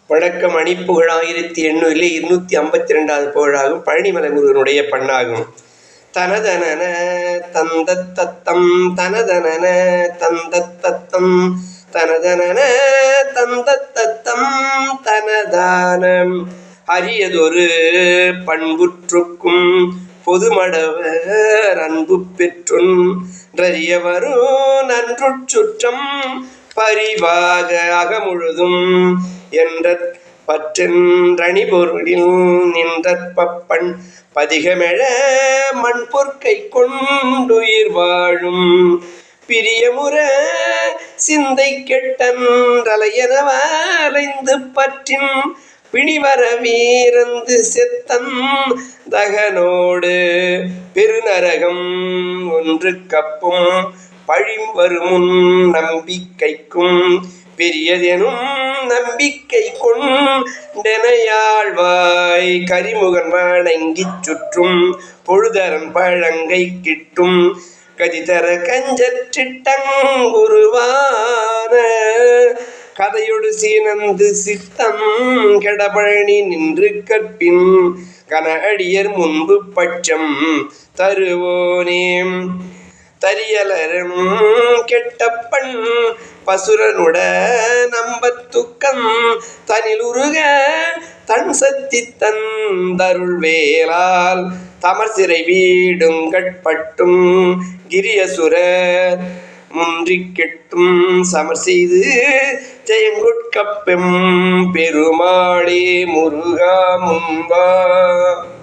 வணக்கம். அணிப்புகழ் 1852வது புகழாகும். பழனிமலை முருகனுடைய பண்ணாகும். தனதனன தந்தத்தத்தம் தனதனன தந்தத்தத்தம் தனதனன தந்தத்தத்தம் தனதானம் அரியதொரு பண்புற்றுக்கும் பொதுமடவர் அன்பு பெற்றுன் றறியவரும் நன்றுச் சுற்றம் பரிவாக அகமுழுதும் என்ற பற்றென்றணி பொருளில் நின்றற்பப்பண் பதிகமெழ மண் பொற்கை கொண்டுயிர் வாழும் பிரியமுற சிந்தை கெட்டன்றலையென வளைந்து பற்றின் பிணிவர வீரந்து செத்தன் தகனோடு பெருநரகம் ஒன்று கப்பும் பழிவருமுன் நம்பிக்கைக்கும் பெரியதெனும் நம்பிக்கை கொண்டெனையாழ்வாய் கரிமுகன் வணங்கிச் சுற்றும் பொழுதரன் பழங்கை கிட்டும் கதிதர கஞ்சற்றிட்டங்குருவான கதையொடு சீனந்து சித்தம் கெடபழனி நின்று கற்பின் கன அடியர் முன்பு பட்சம் தருவோனேம் தரியலரும் கெட்டப்பண் பசுரனுட நம்பத்துக்கம் தனிலுருக தன் சத்தி தந்தருள்வேலால் தமர் சிறை வீடுங்கட்பட்டும் கிரியசுரர் முன்றிக் கெட்டும் சமர் செய்து ஜெயங்கொட்கப்பெம் பெருமாளே முருகா முன்பா.